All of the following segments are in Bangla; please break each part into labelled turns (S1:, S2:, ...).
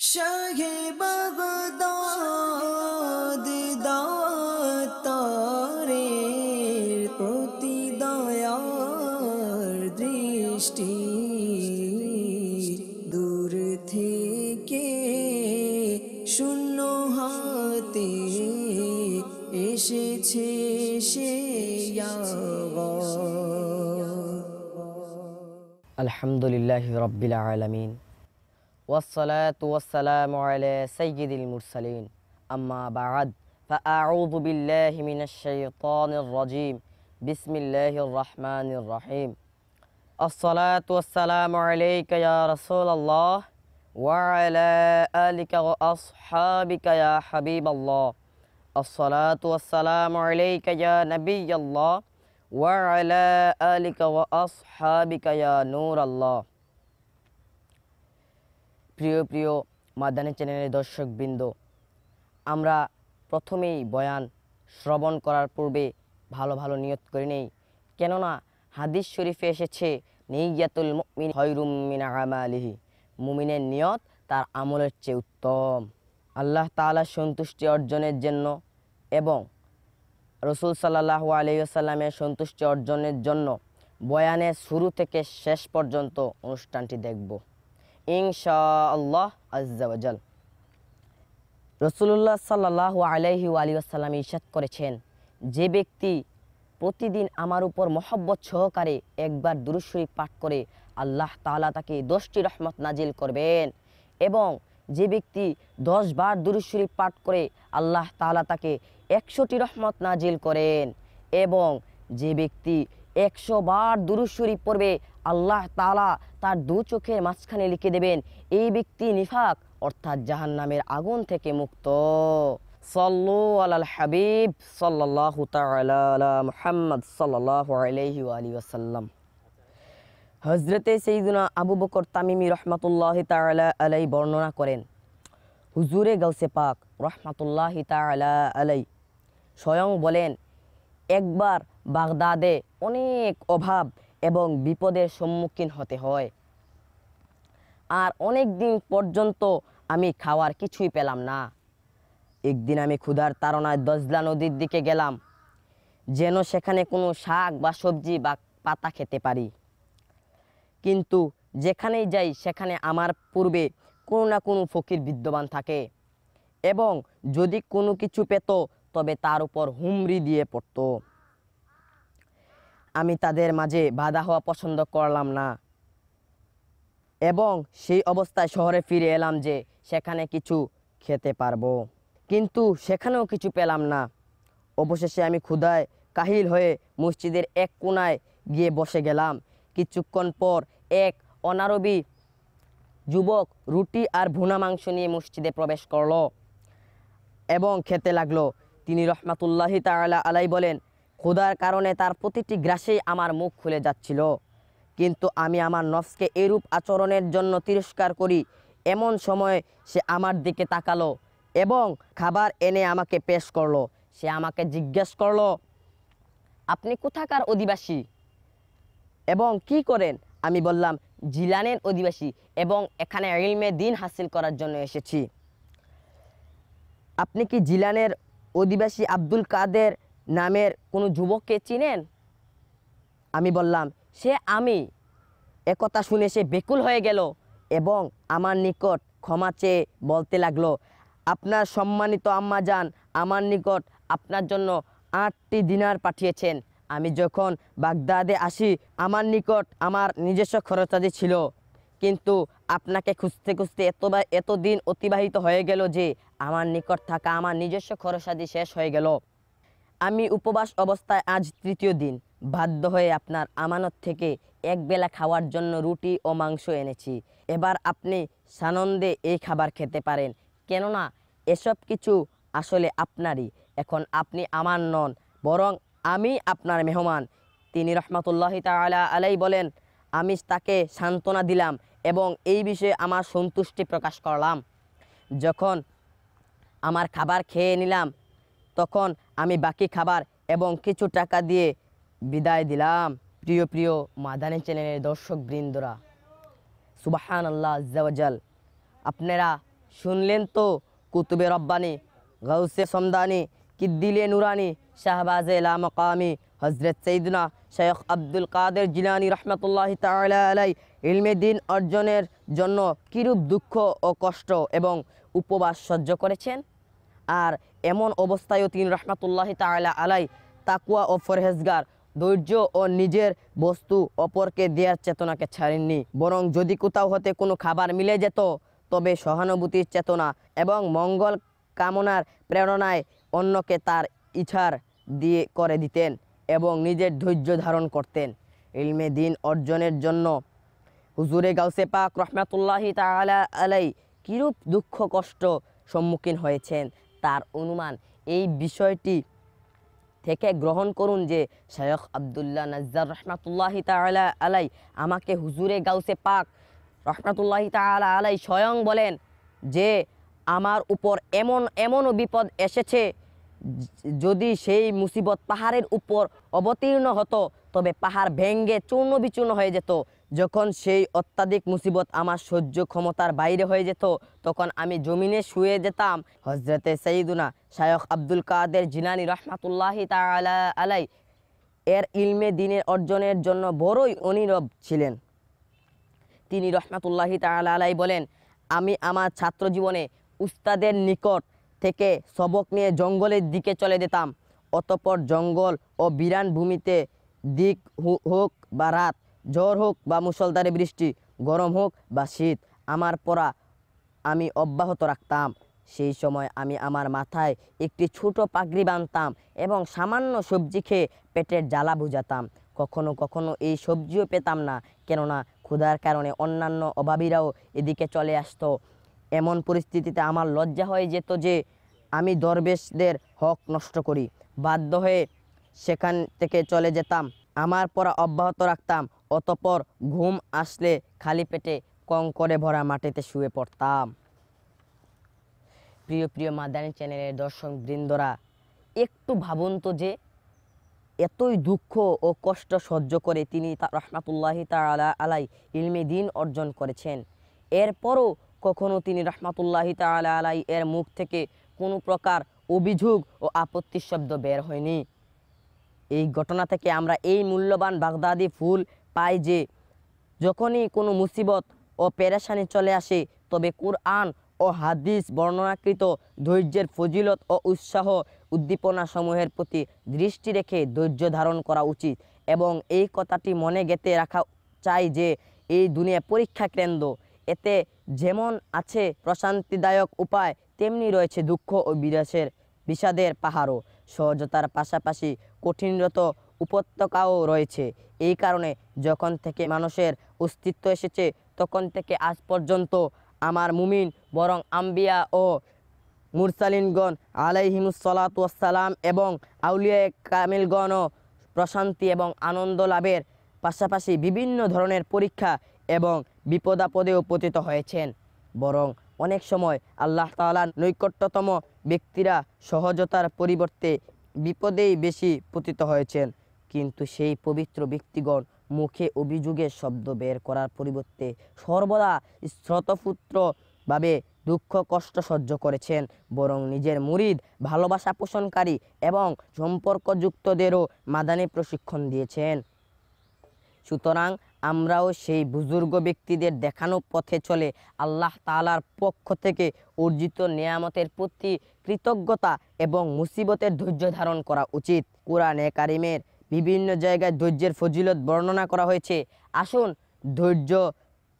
S1: শাহে বাগদাদ দাতারের প্রতি দয়ার দৃষ্টি দূর থেকে শূন্য হাতে এসেছে সে
S2: আলহামদুলিল্লাহি রাব্বিল আলামিন ওয়াসসালাতু ওয়াসসালামু আলা সাইয়্যিদিল মুরসালিন আম্মা বা'দ ফাআউযু বিল্লাহি মিনাশ শাইতানির রাজীম বিসমিল্লাহির রাহমানির রহিম আসসালাতু ওয়াসসালামু আলাইকা ইয়া রাসূলাল্লাহ ওয়া আলা আলিকা ওয়া আসহাবিকা ইয়া হাবিবাল্লাহ আসসালাতু ওয়াসসালামু আলাইকা ইয়া নাবিয়াল্লাহ ওয়া আলা আলিকা ওয়া আসহাবিকা ইয়া নূরাল্লাহ। প্রিয় প্রিয় মাদানী চ্যানেলের দর্শকবৃন্দ, আমরা প্রথমেই বয়ান শ্রবণ করার পূর্বে ভালো ভালো নিয়ত করে নেই, কেননা হাদিস শরীফে এসেছে নিয়াতুল মুমিন খায়রুম মিন আমালিহি, মুমিনের নিয়ত তার আমলের চেয়ে উত্তম। আল্লাহ তাআলার সন্তুষ্টি অর্জনের জন্য এবং রাসূল সাল্লাল্লাহু আলাইহি ওয়াসাল্লামের সন্তুষ্টি অর্জনের জন্য বয়ানের শুরু থেকে শেষ পর্যন্ত অনুষ্ঠানটি দেখব ইনশাআল্লাহ আজ্জা ওয়া জাল। রাসূলুল্লাহ সাল্লাল্লাহু আলাইহি ওয়াসাল্লাম ইরশাদ করেছেন, যে ব্যক্তি প্রতিদিন আমার উপর মহব্বত সহকারে একবার দুরূদ শরীফ পাঠ করে আল্লাহ তাআলা তাকে 10টি রহমত নাজিল করবেন, এবং যে ব্যক্তি 10 বার দুরূদ শরীফ পাঠ করে আল্লাহ তাআলা তাকে 100টি রহমত নাজিল করেন, এবং যে ব্যক্তি 100 বার দুরূদ শরীফ পড়বে আল্লাহ তাআলা তার দু চোখের মাঝখানে লিখে দেবেন এই ব্যক্তি নিফাক অর্থাৎ জাহান্নামের আগুন থেকে মুক্ত। সাল্লু আলাল হাবিব সাল্লাল্লাহু তাআলা আলা মুহাম্মদ সাল্লাল্লাহু আলাইহি ওয়া আলিহি ওয়াসাল্লাম। হযরতে সাইয়্যিদুনা আবু বকর তামিমি রাহমাতুল্লাহি তাআলা আলাইহি বর্ণনা করেন, হুজুরে গাউসে পাক রাহমাতুল্লাহি তাআলা আলাইহি স্বয়ং বলেন, একবার বাগদাদে অনেক অভাব এবং বিপদের সম্মুখীন হতে হয়, আর অনেক দিন পর্যন্ত আমি খাওয়ার কিছুই পেলাম না। একদিন আমি ক্ষুধার তাড়নায় দজলা নদীর দিকে গেলাম, যেন সেখানে কোনো শাক বা সবজি বা পাতা খেতে পারি, কিন্তু যেখানেই যাই সেখানে আমার পূর্বে কোনো না কোনো ফকির বিদ্যমান থাকে, এবং যদি কোনো কিছু পেত তবে তার উপর হুমরি দিয়ে পড়ত। আমি তাদের মাঝে বাধা হওয়া পছন্দ করলাম না, এবং সেই অবস্থায় শহরে ফিরে এলাম যে সেখানে কিছু খেতে পারবো, কিন্তু সেখানেও কিছু পেলাম না। অবশেষে আমি ক্ষুধায় কাহিল হয়ে মসজিদের এক কোণায় গিয়ে বসে গেলাম। কিছুক্ষণ পর এক অনারবি যুবক রুটি আর ভুনা মাংস নিয়ে মসজিদে প্রবেশ করলো এবং খেতে লাগলো। তিনি রহমাতুল্লাহি তাআলা আলাইহি বলেন, ক্ষুধার কারণে তার প্রতিটি গ্রাসেই আমার মুখ খুলে যাচ্ছিল, কিন্তু আমি আমার নফসকে এরূপ আচরণের জন্য তিরস্কার করি। এমন সময় সে আমার দিকে তাকালো এবং খাবার এনে আমাকে পেশ করলো। সে আমাকে জিজ্ঞেস করলো, আপনি কোথাকার অধিবাসী এবং কি করেন? আমি বললাম, জিলানের অধিবাসী এবং এখানে ইলমে দ্বীন হাসিল করার জন্য এসেছি। আপনি কি জিলানের অধিবাসী আব্দুল কাদের নামের কোনো যুবককে চিনেন? আমি বললাম, সে আমি। একথা শুনে সে বেকুল হয়ে গেল এবং আমার নিকট ক্ষমা চেয়ে বলতে লাগলো, আপনার সম্মানিত আম্মাজান আমার নিকট আপনার জন্য 8টি দিনার পাঠিয়েছেন। আমি যখন বাগদাদে আসি আমার নিকট আমার নিজস্ব খরচাদি ছিল, কিন্তু আপনাকে খুঁজতে খুঁজতে এতদিন অতিবাহিত হয়ে গেল যে আমার নিকট থাকা আমার নিজস্ব খরচাদি শেষ হয়ে গেল। আমি উপবাস অবস্থায় আজ 3য় দিন বাধ্য হয়ে আপনার আমানত থেকে একবেলা খাওয়ার জন্য রুটি ও মাংস এনেছি। এবার আপনি সানন্দে এই খাবার খেতে পারেন, কেননা এসব কিছু আসলে আপনারই। এখন আপনি আমার নন, বরং আমি আপনার মেহমান। তিনি রহমাতুল্লাহি তাআলা আলাইহি বলেন, আমি তাকে সান্ত্বনা দিলাম এবং এই বিষয়ে আমার সন্তুষ্টি প্রকাশ করলাম। যখন আমার খাবার খেয়ে নিলাম তখন আমি বাকি খাবার এবং কিছু টাকা দিয়ে বিদায় দিলাম। প্রিয় প্রিয় মাদানী চ্যানেলের দর্শক বৃন্দরা, সুবহানাল্লাহ আজ্জা ওয়া জাল, আপনারা শুনলেন তো কুতুবে রব্বানি, গাউসে সমদানি, কিদ্দিলে নুরানি, শাহবাজে লা মাকামি হজরত সৈয়দনা শেখ আব্দুল কাদের জিলানী রহমতুল্লাহি তাআলা আলাই ইলমে দিন অর্জনের জন্য কিরূপ দুঃখ ও কষ্ট এবং উপবাস সহ্য করেছেন। আর এমন অবস্থায়ও তিনি রহমতুল্লাহি তাআলা আলাই তাকওয়া ও পরহেজগার, ধৈর্য ও নিজের বস্তু অপরকে দেওয়ার চেতনাকে ছাড়েননি। বরং যদি কোথাও হতে কোনো খাবার মিলে যেত তবে সহানুভূতির চেতনা এবং মঙ্গল কামনার প্রেরণায় অন্যকে তার ইচ্ছার দিয়ে করে দিতেন এবং নিজের ধৈর্য ধারণ করতেন। ইলমে দিন অর্জনের জন্য হুজুরে গাউসে পাক রহমতুল্লাহি তাআলা আলাই কিরূপ দুঃখ কষ্ট সম্মুখীন হয়েছেন তার অনুমান এই বিষয়টি থেকে গ্রহণ করুন যে শেখ আব্দুল্লাহ নাজ্জার রহমতুল্লাহি তাআলা আলাই আমাকে হুজুরে গাউসে পাক রহমতুল্লাহি তাআলা আলাই স্বয়ং বলেন যে আমার উপর এমনও বিপদ এসেছে, যদি সেই মুসিবত পাহাড়ের উপর অবতীর্ণ হতো তবে পাহাড় ভেঙ্গে চূর্ণ বিচূর্ণ হয়ে যেত। যখন সেই অত্যাধিক মুসিবত আমার সহ্য ক্ষমতার বাইরে হয়ে যেত তখন আমি জমিনে শুয়ে যেতাম। হজরতে সৈয়দুনা শায়খ আব্দুল কাদের জিলানী রহমাতুল্লাহি তাআলা আলাই এর ইলমে দিনের অর্জনের জন্য বড়ই অনীরব ছিলেন। তিনি রহমাতুল্লাহি তাআলা আলাই বলেন, আমি আমার ছাত্র জীবনে উস্তাদের নিকট থেকে সবক নিয়ে জঙ্গলের দিকে চলে যেতাম। অতঃপর জঙ্গল ও বিরান ভূমিতে দিক হোক বা রাত, ঝড় হোক বা মুষলধারে বৃষ্টি, গরম হোক বা শীত, আমার পড়া আমি অব্যাহত রাখতাম। সেই সময় আমি আমার মাথায় একটি ছোট পাগড়ি বাঁধতাম এবং সামান্য সবজি খেয়ে পেটের জ্বালা বুঝাতাম। কখনো কখনো এই সবজিও পেতাম না, কেননা ক্ষুধার কারণে অন্যান্য অভাবীরাও এদিকে চলে আসতো। এমন পরিস্থিতিতে আমার লজ্জা হয়ে যেত যে আমি দরবেশদের হক নষ্ট করি। বাধ্য হয়ে সেখান থেকে চলে যেতাম, আমার পড়া অব্যাহত রাখতাম। অতঃপর ঘুম আসলে খালি পেটে কঙ্করে ভরা মাটিতে শুয়ে পড়তাম। প্রিয় প্রিয় মাদানী চ্যানেলের দর্শক বৃন্দরা, একটু ভাবুন তো যে এতই দুঃখ ও কষ্ট সহ্য করে তিনি রহমাতুল্লাহি তাআলা আলাই ইলমে দিন অর্জন করেছেন। এরপরও কখনো তিনি রহমাতুল্লাহি তাআলা আলাই এর মুখ থেকে কোনো প্রকার অভিযোগ ও আপত্তির শব্দ বের হয়নি। এই ঘটনা থেকে আমরা এই মূল্যবান বাগদাদি ফুল পাই যে যখনই কোনো মুসিবত ও পেরেশানি চলে আসে তবে কুরআন ও হাদিস বর্ণনাকৃত ধৈর্যের ফজিলত ও উৎসাহ উদ্দীপনা সমূহের প্রতি দৃষ্টি রেখে ধৈর্য ধারণ করা উচিত এবং এই কথাটি মনে গেঁথে রাখা চাই যে এই দুনিয়া পরীক্ষা কেন্দ্র। এতে যেমন আছে প্রশান্তিদায়ক উপায়, তেমনি রয়েছে দুঃখ ও বিষাদের পাহাড়ও। সহজতার পাশাপাশি কঠিনরত উপত্যকাও রয়েছে। এই কারণে যখন থেকে মানুষের অস্তিত্ব এসেছে তখন থেকে আজ পর্যন্ত আমার মুমিন বরং আম্বিয়া ও মুরসালিনগণ আলাইহিমুসসালাতু ওয়াসসালাম এবং আউলিয়ায়ে কামিলগণও প্রশান্তি এবং আনন্দ লাভের পাশাপাশি বিভিন্ন ধরনের পরীক্ষা এবং বিপদাপদেও পতিত হয়েছেন। বরং অনেক সময় আল্লাহ তাআলার নৈকট্যতম ব্যক্তিরা সহজতার পরিবর্তে বিপদেই বেশি পতিত হয়েছেন। কিন্তু সেই পবিত্র ব্যক্তিগণ মুখে অভিযোগের শব্দ বের করার পরিবর্তে সর্বদা স্রোতপুত্রভাবে দুঃখ কষ্ট সহ্য করেছেন, বরং নিজের মুরিদ, ভালোবাসা পোষণকারী এবং সম্পর্কযুক্তদেরও মাদানী প্রশিক্ষণ দিয়েছেন। সুতরাং আমরাও সেই বুজুর্গ ব্যক্তিদের দেখানো পথে চলে আল্লাহ তাআলার পক্ষ থেকে অর্জিত নেয়ামতের প্রতি কৃতজ্ঞতা এবং মুসিবতের ধৈর্য ধারণ করা উচিত। কুরআনে কারিমের বিভিন্ন জায়গায় ধৈর্যের ফজিলত বর্ণনা করা হয়েছে। আসুন ধৈর্য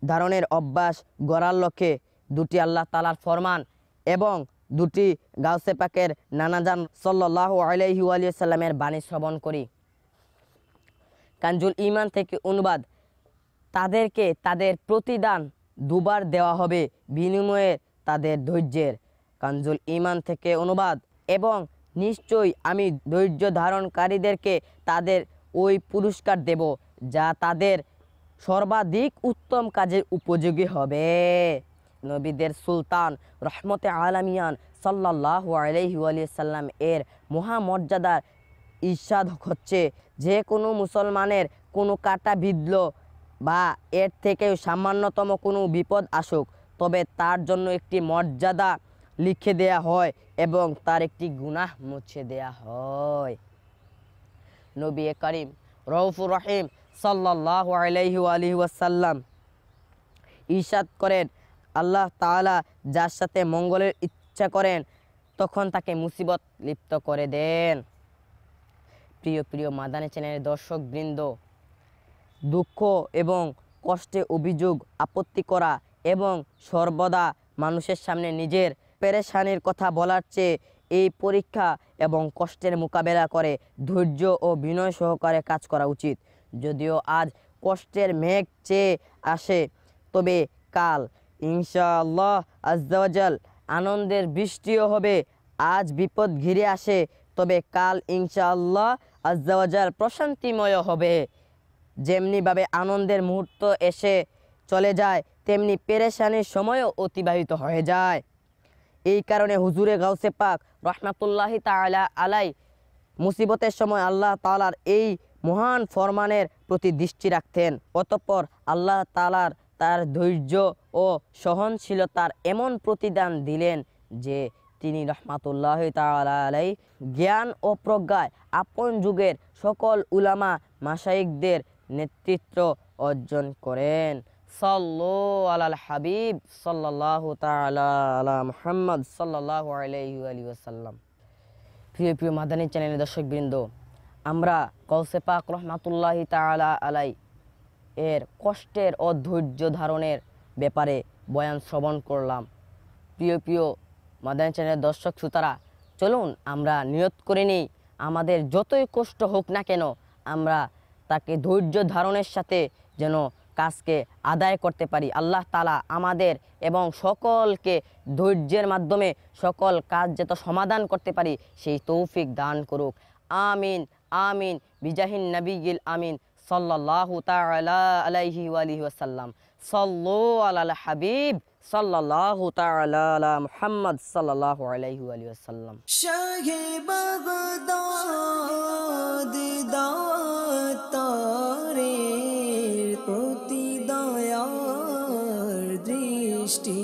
S2: ধারণের অভ্যাস গড়ার লক্ষ্যে দুটি আল্লাহ তাআলার ফরমান এবং দুটি গাউসে পাকের নানাজান সাল্লাল্লাহু আলাইহি ওয়াসাল্লামের বাণী শ্রবণ করি। কানজুল ঈমান থেকে অনুবাদ, তাদেরকে তাদের প্রতিদান দুবার দেওয়া হবে বিনিময়ে তাদের ধৈর্যের। কানজুল ঈমান থেকে অনুবাদ, এবং নিশ্চয়ই আমি ধৈর্য ধারণকারীদেরকে তাদের ওই পুরস্কার দেব যা তাদের সর্বাধিক উত্তম কাজের উপযোগী হবে। নবীদের সুলতান রহমতে আলামিয়ান সাল্লাল্লাহু আলাইহি ওয়াসাল্লাম এর মহামর্যাদার ইরশাদ হচ্ছে, যে কোনো মুসলমানের কোনো কাটা বিঁধল বা এর থেকেও সামান্যতম কোনো বিপদ আসুক তবে তার জন্য একটি মর্যাদা লিখে দেয়া হয় এবং তার একটি গুনাহ মুছে দেয়া হয়। নবী করিম রউফুর রহিম সাল্লাল্লাহু আলাইহি ওয়াসাল্লাম ইরশাদ করেন, আল্লাহ তাআলা যার সাথে মঙ্গলের ইচ্ছা করেন তখন তাকে মুসিবত লিপ্ত করে দেন। প্রিয় প্রিয় মাদানী চ্যানেলের দর্শকবৃন্দ, দুঃখ এবং কষ্টে অভিযোগ আপত্তি করা এবং সর্বদা মানুষের সামনে নিজের পেরেশানির কথা বলার চেয়ে এই পরীক্ষা এবং কষ্টের মোকাবেলা করে ধৈর্য ও বিনয় সহকারে কাজ করা উচিত। যদিও আজ কষ্টের মেঘ চেয়ে আসে, তবে কাল ইনশাআল্লাহ আজ্জা ওয়া জাল আনন্দের বৃষ্টিও হবে। আজ বিপদ ঘিরে আসে, তবে কাল ইনশাআল্লাহ আজ্জা ওয়া জাল প্রশান্তিময় হবে। যেমনিভাবে আনন্দের মুহূর্ত এসে চলে যায়, তেমনি পেরেশানির সময়ও অতিবাহিত হয়ে যায়। এই কারণে হুজুরে গাউসে পাক রহমাতুল্লাহি তাআলা আলাই মুসিবতের সময় আল্লাহ তাআলার এই মহান ফরমানের প্রতি দৃষ্টি রাখতেন। অতঃপর আল্লাহ তাআলার তার ধৈর্য ও সহনশীলতার এমন প্রতিদান দিলেন যে তিনি রহমাতুল্লাহি তাআলা আলাই জ্ঞান ও প্রজ্ঞায় আপন যুগের সকল উলামা মাশায়েখদের নেতৃত্ব অর্জন করেন। সাল্লু আলাল হাবিব সাল্লাল্লাহু তাআলা আলা মুহাম্মদ সাল্লাল্লাহু আলাইহি ওয়াসাল্লাম। প্রিয় প্রিয় মাদানী চ্যানেলের দর্শকবৃন্দ, আমরা গাউসে পাক রহমাতুল্লাহি তাআলা আলাই এর কষ্টের ও ধৈর্য ধারণের ব্যাপারে বয়ান শ্রবণ করলাম। প্রিয় প্রিয় মাদানী চ্যানেলের দর্শক শ্রোতারা, চলুন আমরা নিয়ত করে নিই, আমাদের যতই কষ্ট হোক না কেন আমরা তাকে ধৈর্য ধারণের সাথে যেন কাজকে আদায় করতে পারি। আল্লাহ তাআলা আমাদের এবং সকলকে ধৈর্যের মাধ্যমে সকল কাজ যত সমাধান করতে পারি সেই তৌফিক দান করুক। আমিন আমিন বিজাহিন নবিয়িল আমিন সাল্লাল্লাহু তাআলা আলাইহি ওয়াসাল্লাম। সাল্লু আলাল হাবিব সাল্লাল্লাহু তাআলা আলা মুহাম্মদ সাল্লাল্লাহু আলাইহি ওয়াসাল্লাম।
S1: শাহে বাগদাদ দাতারের প্রতি দয়ার দৃষ্টি,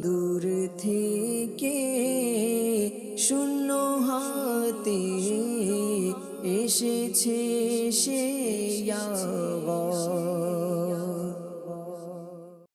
S1: দূর থেকে শূন্য হাতে এসেছে সে ইয়া